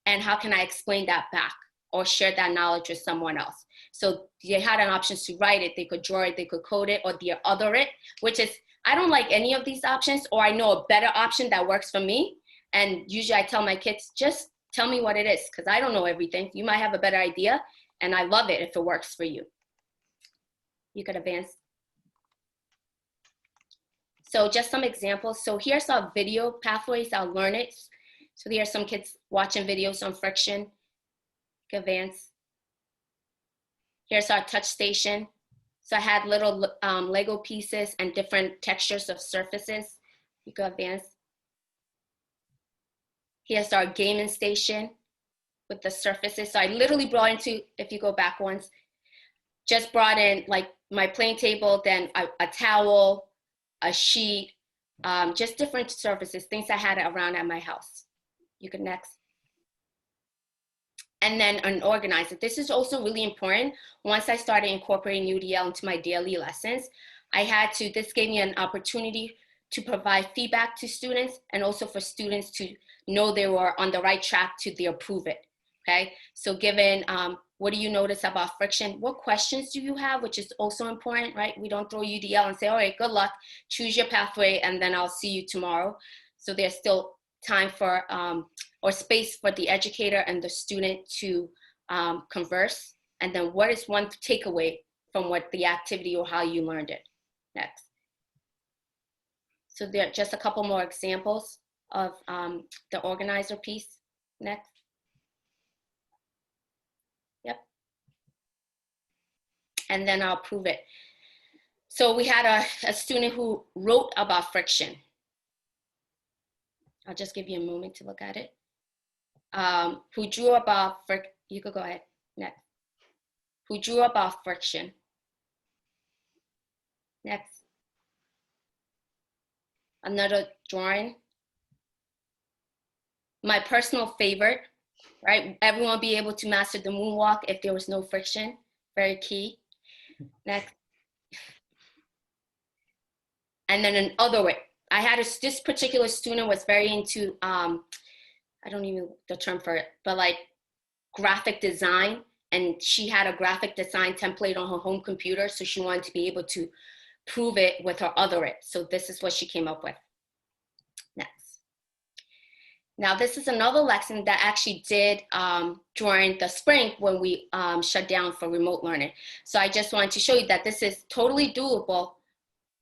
S6: and how can I explain that back or share that knowledge with someone else? So they had an option to write it, they could draw it, they could code it, or the other it, which is, I don't like any of these options, or I know a better option that works for me. And usually I tell my kids, just tell me what it is, because I don't know everything. You might have a better idea, and I love it if it works for you. You could advance. So just some examples. So here's our video pathways, our learn it. So there are some kids watching videos on friction. You can advance. Here's our touch station. So I had little Lego pieces and different textures of surfaces. You can advance. Here's our gaming station with the surfaces. So I literally brought into, if you go back once, just brought in like my playing table, then a towel, a sheet, just different surfaces, things I had around at my house. You can next. And then an organizer. This is also really important. Once I started incorporating UDL into my daily lessons, this gave me an opportunity to provide feedback to students, and also for students to know they were on the right track to approve it, okay? So given, what do you notice about friction? What questions do you have, which is also important, right? We don't throw UDL and say, all right, good luck, choose your pathway, and then I'll see you tomorrow. So there's still time for, or space for the educator and the student to converse. And then what is one takeaway from what the activity or how you learned it? Next. So there are just a couple more examples of the organizer piece. Next. Yep. And then I'll prove it. So we had a student who wrote about friction. I'll just give you a moment to look at it. Who drew about, you could go ahead, next. Who drew about friction. Next. Another drawing. My personal favorite, right? Everyone will be able to master the moonwalk if there was no friction, very key. Next. And then another way. I had this particular student was very into, I don't even know the term for it, but like graphic design and she had a graphic design template on her home computer, so she wanted to be able to prove it with her other it. So this is what she came up with. Next. Now this is another lesson that actually did during the spring when we shut down for remote learning. So I just wanted to show you that this is totally doable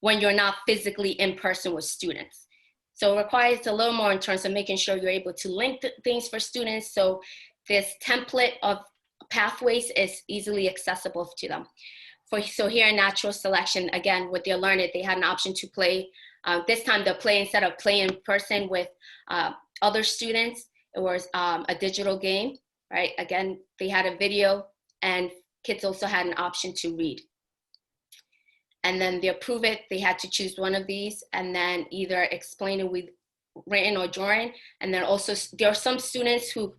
S6: when you're not physically in person with students. So it requires a little more in terms of making sure you're able to link things for students. So this template of pathways is easily accessible to them. So here in natural selection, again, with their learning, they had an option to play. This time they'll play, instead of playing in person with other students, it was a digital game, right? Again, they had a video, and kids also had an option to read. And then they approve it, they had to choose one of these and then either explain it with written or drawing. And then also there are some students who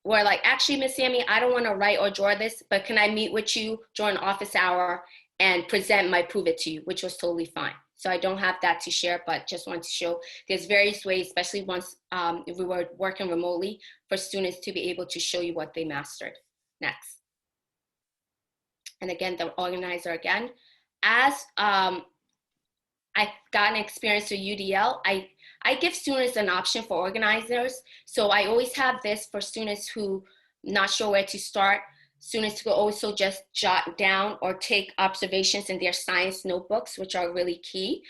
S6: were like, actually, Miss Sammy, I don't want to write or draw this, but can I meet with you during office hour and present my prove it to you, which was totally fine. So I don't have that to share, but just want to show there's various ways, especially once if we were working remotely, for students to be able to show you what they mastered. Next. And again, the organizer again. As I got an experience with UDL, I give students an option for organizers. So I always have this for students who not sure where to start. Students could also just jot down or take observations in their science notebooks, which are really key.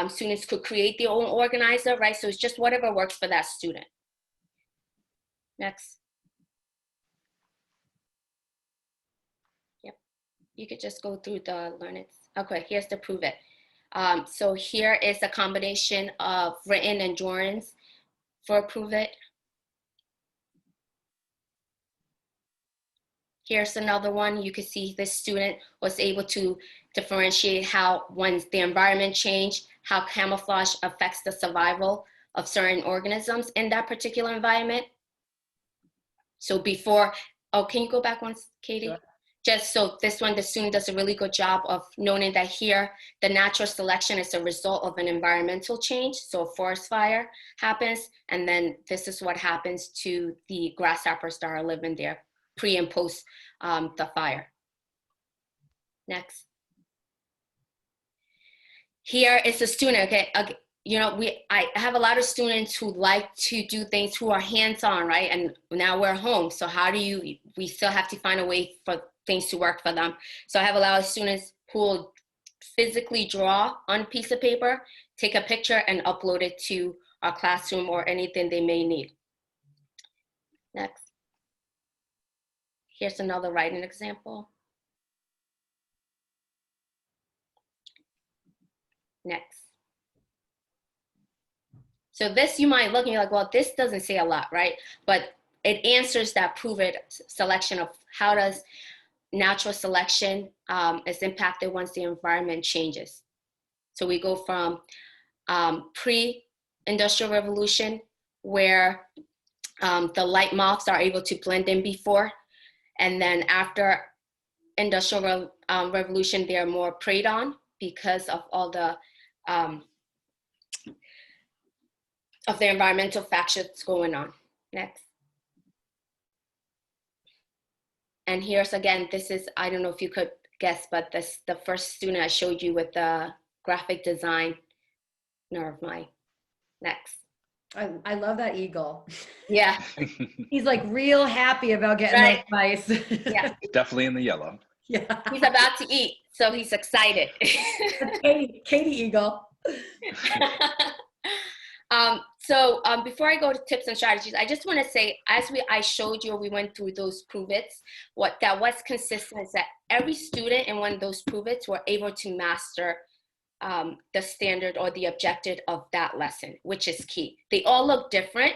S6: Students could create their own organizer, right? So it's just whatever works for that student. Next. Yep, you could just go through the learn it. Okay, here's the prove it. So here is a combination of written and drawings for prove it. Here's another one. You can see this student was able to differentiate how once the environment changed, how camouflage affects the survival of certain organisms in that particular environment. So before, oh, can you go back once, Katie? Sure. Just so this one, the student does a really good job of noting that here, the natural selection is a result of an environmental change. So a forest fire happens, and then this is what happens to the grasshoppers that are living there pre and post the fire. Next. Here is a student, okay, you know, I have a lot of students who like to do things, who are hands-on, right? And now we're home, so how do we still have to find a way for things to work for them. So I have a lot of students who will physically draw on a piece of paper, take a picture and upload it to our classroom or anything they may need. Next. Here's another writing example. Next. So this you might look and you're like, well, this doesn't say a lot, right? But it answers that prove it selection of how does natural selection is impacted once the environment changes. So we go from pre-industrial revolution, where the light moths are able to blend in before, and then after industrial revolution, they're more preyed on because of all the environmental factors going on. Next. And here's again, this is, I don't know if you could guess, but this the first student I showed you with the graphic design nerve mind. Next.
S1: I love that eagle.
S6: Yeah.
S1: He's like real happy about getting
S6: Right.
S1: those mice.
S6: Yeah.
S3: Definitely in the yellow.
S1: Yeah.
S6: He's about to eat, so he's excited.
S1: Katie Eagle.
S6: Before I go to tips and strategies, I just want to say, as I showed you, we went through those prove-its, what that was consistent is that every student in one of those prove-its were able to master the standard or the objective of that lesson, which is key. They all look different,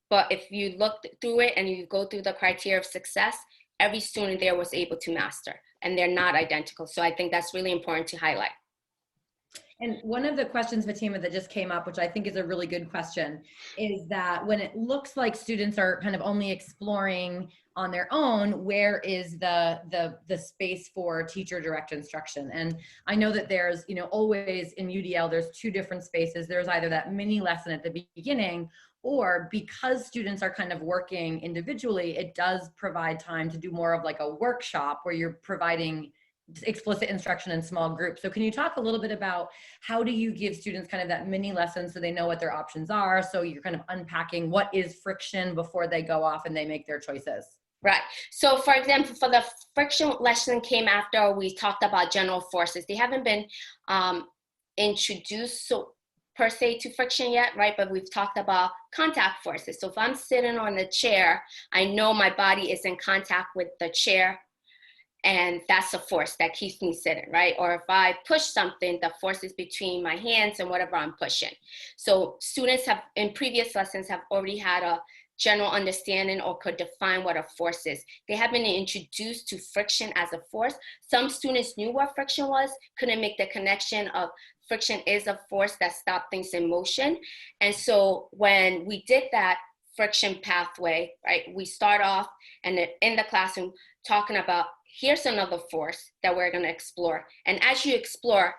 S6: but if you look through it and you go through the criteria of success, every student there was able to master, and they're not identical. So I think that's really important to highlight.
S1: And one of the questions, Fatima, that just came up, which I think is a really good question, is that when it looks like students are kind of only exploring on their own, where is the space for teacher direct instruction? And I know that there's, you know, always in UDL, there's two different spaces. There's either that mini lesson at the beginning, or because students are kind of working individually, it does provide time to do more of like a workshop where you're providing explicit instruction in small groups. So can you talk a little bit about how do you give students kind of that mini lesson so they know what their options are? So you're kind of unpacking what is friction before they go off and they make their choices.
S6: Right. So for example, for the friction lesson came after we talked about general forces. They haven't been introduced per se to friction yet, right? But we've talked about contact forces. So if I'm sitting on the chair, I know my body is in contact with the chair, and that's a force that keeps me sitting, right? Or if I push something, the force is between my hands and whatever I'm pushing. So students have, in previous lessons, have already had a general understanding or could define what a force is. They have been introduced to friction as a force. Some students knew what friction was, couldn't make the connection of friction is a force that stops things in motion. And so when we did that friction pathway, right, we start off and in the classroom talking about here's another force that we're going to explore. And as you explore,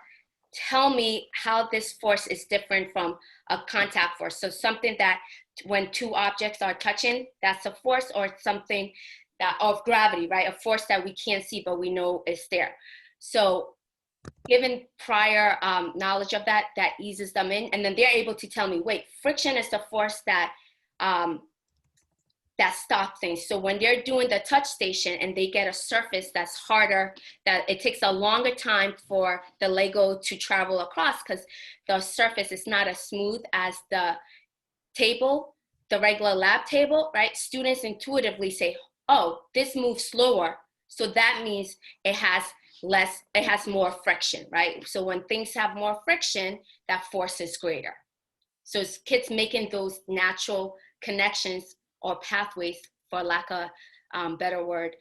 S6: tell me how this force is different from a contact force. So something that when two objects are touching, that's a force, or something that of gravity, right? A force that we can't see, but we know is there. So given prior knowledge of that, that eases them in. And then they're able to tell me, wait, friction is the force that that stop things. So when they're doing the touch station and they get a surface that's harder, that it takes a longer time for the Lego to travel across because the surface is not as smooth as the table, the regular lab table, right? Students intuitively say, oh, this moves slower. So that means it has more friction, right? So when things have more friction, that force is greater. So it's kids making those natural connections or pathways, for lack of better word,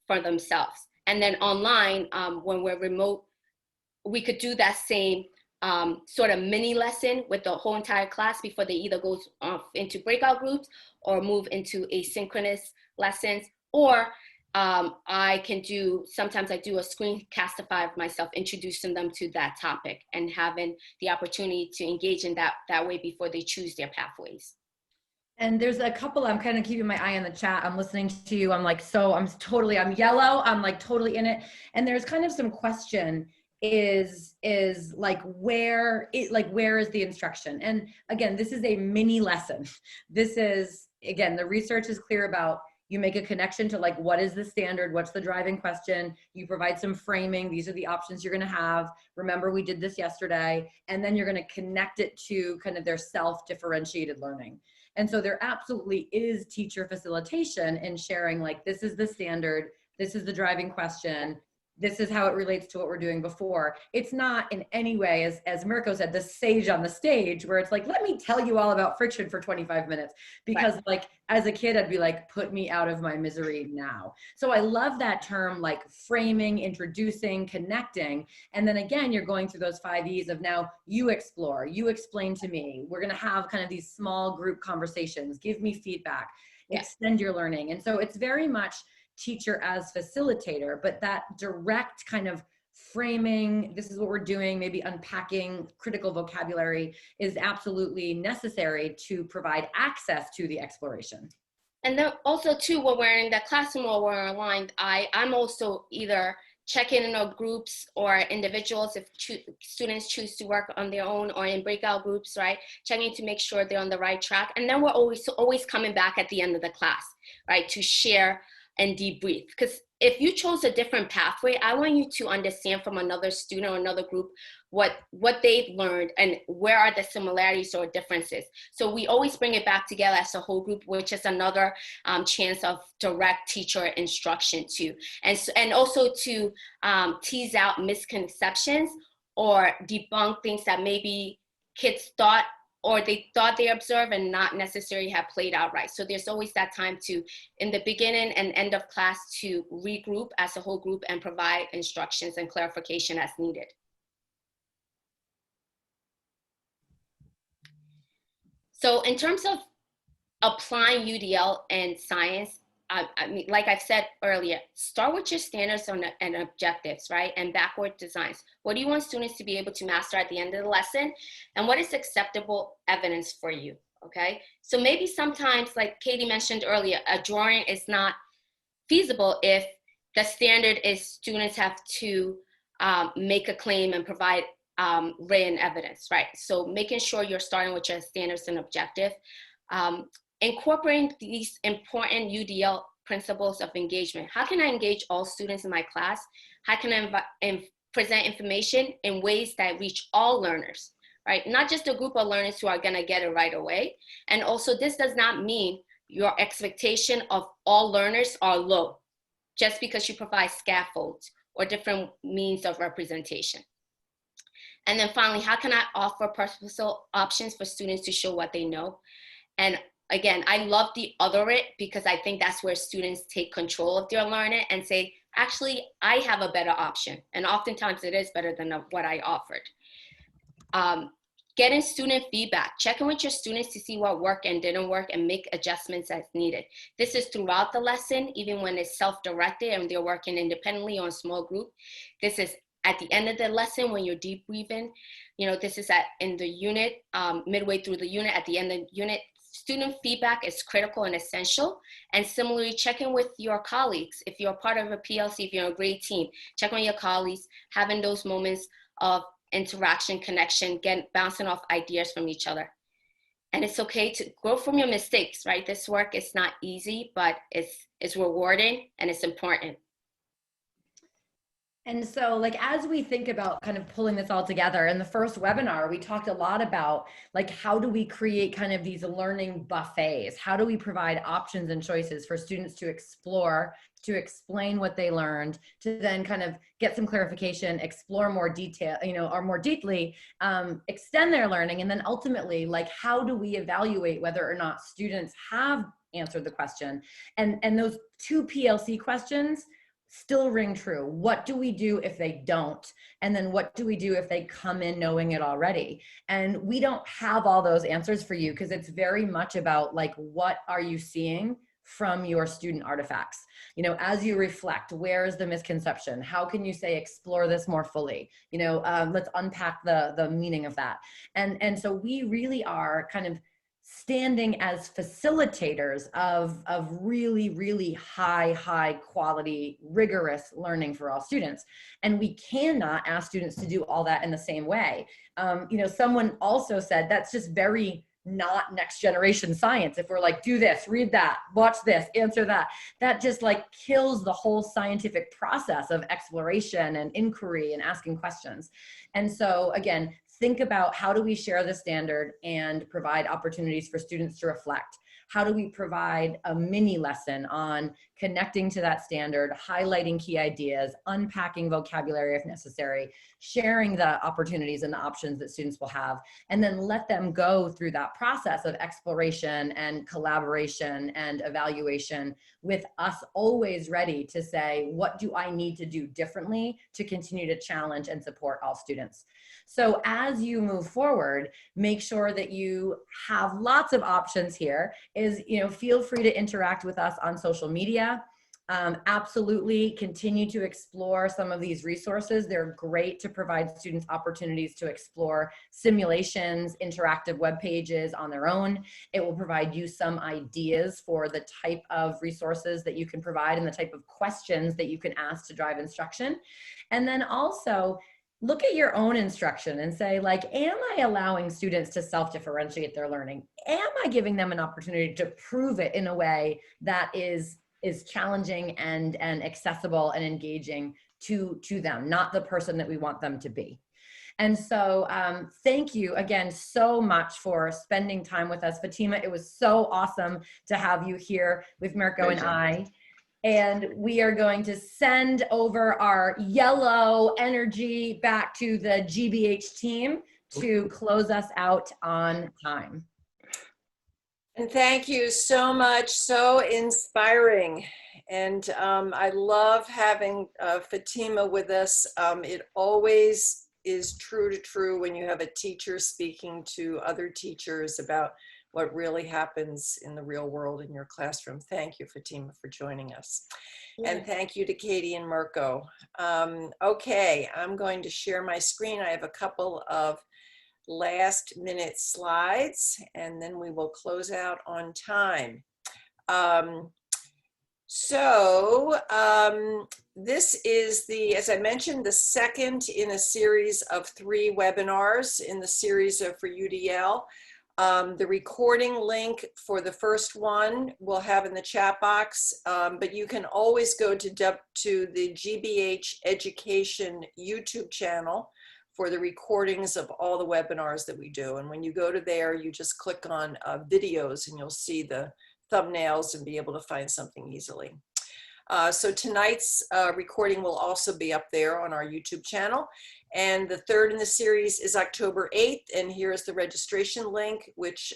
S6: for themselves. And then online, when we're remote, we could do that same sort of mini lesson with the whole entire class before they either go into breakout groups or move into asynchronous lessons. Or sometimes I do a screencastify of myself, introducing them to that topic and having the opportunity to engage in that way before they choose their pathways.
S1: And there's a couple, I'm kind of keeping my eye on the chat. I'm listening to you. I'm like, I'm yellow. I'm like totally in it. And there's kind of some question is like, where is the instruction? And again, this is a mini lesson. This is, again, the research is clear about you make a connection to like, what is the standard? What's the driving question? You provide some framing. These are the options you're going to have. Remember, we did this yesterday. And then you're going to connect it to kind of their self-differentiated learning. And so there absolutely is teacher facilitation in sharing, like, this is the standard, this is the driving question, this is how it relates to what we're doing before. It's not in any way, as Mirko said, the sage on the stage where it's like, let me tell you all about friction for 25 minutes. Because right. Like, as a kid, I'd be like, put me out of my misery now. So I love that term, like framing, introducing, connecting. And then again, you're going through those 5 E's of now you explore, you explain to me. We're gonna have kind of these small group conversations, give me feedback, extend your learning. And so it's very much teacher as facilitator, but that direct kind of framing, this is what we're doing, maybe unpacking critical vocabulary is absolutely necessary to provide access to the exploration.
S6: And then also too, when we're in the classroom or we're online, I'm also either checking in on groups or individuals if students choose to work on their own or in breakout groups, right? Checking to make sure they're on the right track. And then we're always coming back at the end of the class, right, to share and debrief. Because if you chose a different pathway, I want you to understand from another student or another group what they've learned and where are the similarities or differences. So we always bring it back together as a whole group, which is another chance of direct teacher instruction too. And also to tease out misconceptions or debunk things that maybe kids thought or they thought they observed and not necessarily have played out right. So there's always that time to, in the beginning and end of class, to regroup as a whole group and provide instructions and clarification as needed. So in terms of applying UDL and science, I mean, like I've said earlier, start with your standards and objectives, right? And backward designs. What do you want students to be able to master at the end of the lesson? And what is acceptable evidence for you, okay? So maybe sometimes, like Katie mentioned earlier, a drawing is not feasible if the standard is students have to make a claim and provide written evidence, right? So making sure you're starting with your standards and objective. Incorporating these important UDL principles of engagement. How can I engage all students in my class? How can I present information in ways that reach all learners, right? Not just a group of learners who are gonna get it right away. And also, this does not mean your expectation of all learners are low, just because you provide scaffolds or different means of representation. And then finally, how can I offer purposeful options for students to show what they know? And again, I love the other it because I think that's where students take control of their learning and say, actually, I have a better option. And oftentimes it is better than what I offered. Getting student feedback, checking with your students to see what worked and didn't work and make adjustments as needed. This is throughout the lesson, even when it's self-directed and they're working independently or in a small group. This is at the end of the lesson when you're debriefing. You know, this is in the unit, midway through the unit, at the end of the unit. Student feedback is critical and essential. And similarly, checking with your colleagues. If you're part of a PLC, if you're a grade team, check on your colleagues, having those moments of interaction, connection, bouncing off ideas from each other. And it's okay to grow from your mistakes, right? This work is not easy, but it's rewarding and it's important.
S1: And so, like, as we think about kind of pulling this all together, in the first webinar, we talked a lot about, like, how do we create kind of these learning buffets? How do we provide options and choices for students to explore, to explain what they learned, to then kind of get some clarification, explore more detail, you know, or more deeply, extend their learning, and then ultimately, like, how do we evaluate whether or not students have answered the question? And those two PLC questions still ring true. What do we do if they don't? And then what do we do if they come in knowing it already? And we don't have all those answers for you because it's very much about, like, what are you seeing from your student artifacts? You know, as you reflect, where is the misconception? How can you say, explore this more fully? You know, let's unpack the meaning of that. And so we really are kind of standing as facilitators of really, really high quality, rigorous learning for all students. And we cannot ask students to do all that in the same way. You know, someone also said that's just very not next generation science. If we're like, do this, read that, watch this, answer that, that just like kills the whole scientific process of exploration and inquiry and asking questions. And so again, think about, how do we share the standard and provide opportunities for students to reflect? How do we provide a mini lesson on connecting to that standard, highlighting key ideas, unpacking vocabulary if necessary, sharing the opportunities and the options that students will have, and then let them go through that process of exploration and collaboration and evaluation, with us always ready to say, what do I need to do differently to continue to challenge and support all students? So as you move forward, make sure that you have lots of options here. You know, feel free to interact with us on social media. Absolutely continue to explore some of these resources. They're great to provide students opportunities to explore simulations, interactive web pages on their own. It will provide you some ideas for the type of resources that you can provide and the type of questions that you can ask to drive instruction. And then also, look at your own instruction and say, like, am I allowing students to self-differentiate their learning? Am I giving them an opportunity to prove it in a way that is challenging and accessible and engaging to them, not the person that we want them to be? And so thank you again so much for spending time with us. Fatima, it was so awesome to have you here with Mirko and I. And we are going to send over our yellow energy back to the GBH team to close us out on time.
S4: And thank you so much, so inspiring. And I love having Fatima with us. It always is true when you have a teacher speaking to other teachers about what really happens in the real world in your classroom. Thank you, Fatima, for joining us. And thank you to Katie and Mirko. Okay, I'm going to share my screen. I have a couple of last minute slides, and then we will close out on time. This is the, as I mentioned, the second in a series of 3 webinars in the series for UDL. The recording link for the first one we'll have in the chat box, but you can always go to the GBH Education YouTube channel for the recordings of all the webinars that we do. And when you go to there, you just click on videos and you'll see the thumbnails and be able to find something easily. So tonight's recording will also be up there on our YouTube channel. And the third in the series is October 8th. And here is the registration link, which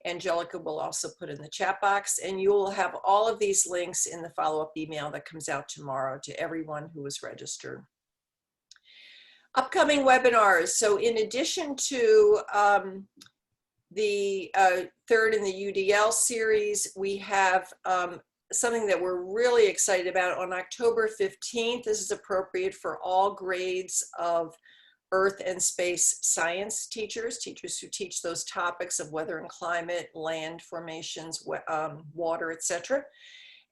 S4: Angelica will also put in the chat box. And you will have all of these links in the follow-up email that comes out tomorrow to everyone who is registered. Upcoming webinars. So in addition to the third in the UDL series, we have something that we're really excited about on October 15th. This is appropriate for all grades of earth and space science teachers who teach those topics of weather and climate, land formations, water, etc.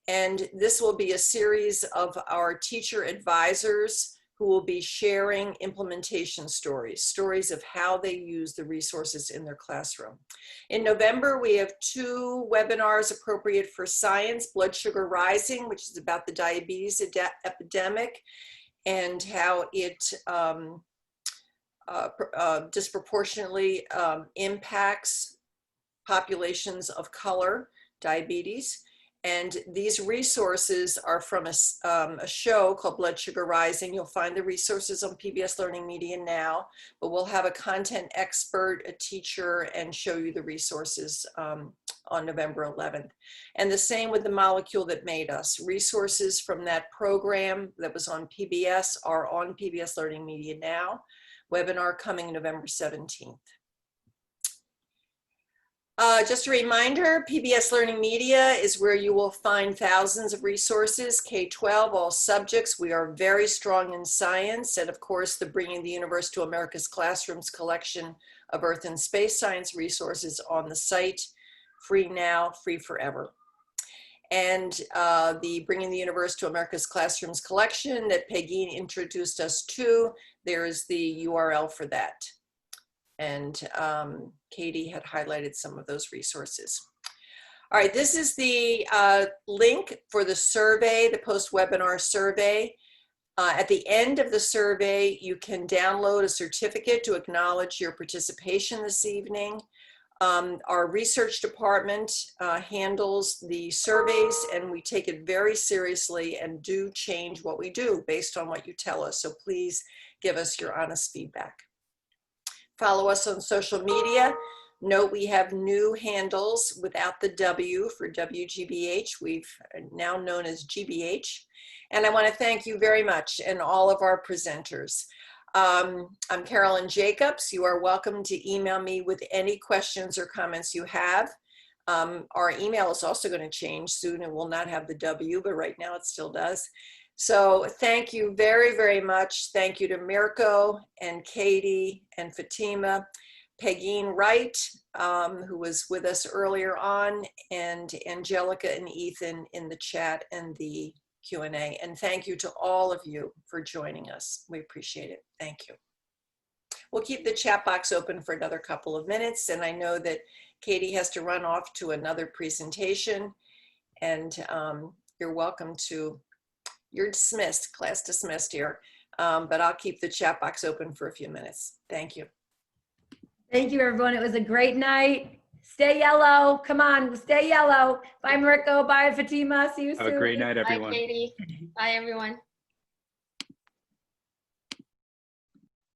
S4: And this will be a series of our teacher advisors who will be sharing implementation stories of how they use the resources in their classroom. In November, we have 2 webinars appropriate for science: Blood Sugar Rising, which is about the diabetes epidemic and how it disproportionately impacts populations of color diabetes. And these resources are from a show called Blood Sugar Rising. You'll find the resources on PBS LearningMedia now, but we'll have a content expert, a teacher, and show you the resources on November 11th. And the same with The Molecule That Made Us. Resources from that program that was on PBS are on PBS LearningMedia now. Webinar coming November 17th. Just a reminder, PBS LearningMedia is where you will find thousands of resources, K-12, all subjects. We are very strong in science, and of course, the Bringing the Universe to America's Classrooms collection of Earth and Space Science resources on the site, free now, free forever. And the Bringing the Universe to America's Classrooms collection that Peggy introduced us to, there is the URL for that. And Katie had highlighted some of those resources. All right, this is the link for the survey, the post-webinar survey. At the end of the survey, you can download a certificate to acknowledge your participation this evening. Our research department handles the surveys, and we take it very seriously and do change what we do based on what you tell us. So please give us your honest feedback. Follow us on social media. Note we have new handles without the W for WGBH. We've now known as GBH. And I want to thank you very much and all of our presenters. I'm Carolyn Jacobs. You are welcome to email me with any questions or comments you have. Our email is also going to change soon. It will not have the W, but right now it still does. So thank you very, very much. Thank you to Mirko and Katie and Fatima, Peggy Wright, who was with us earlier on, and Angelica and Ethan in the chat and the Q&A. And thank you to all of you for joining us. We appreciate it. Thank you. We'll keep the chat box open for another couple of minutes. And I know that Katie has to run off to another presentation, and you're welcome to. You're dismissed, class dismissed here, but I'll keep the chat box open for a few minutes. Thank you.
S1: Thank you, everyone. It was a great night. Stay yellow. Come on, stay yellow. Bye, Mirko. Bye, Fatima. See you soon.
S3: Have a great night,
S6: Bye,
S3: everyone.
S6: Katie. Bye, everyone.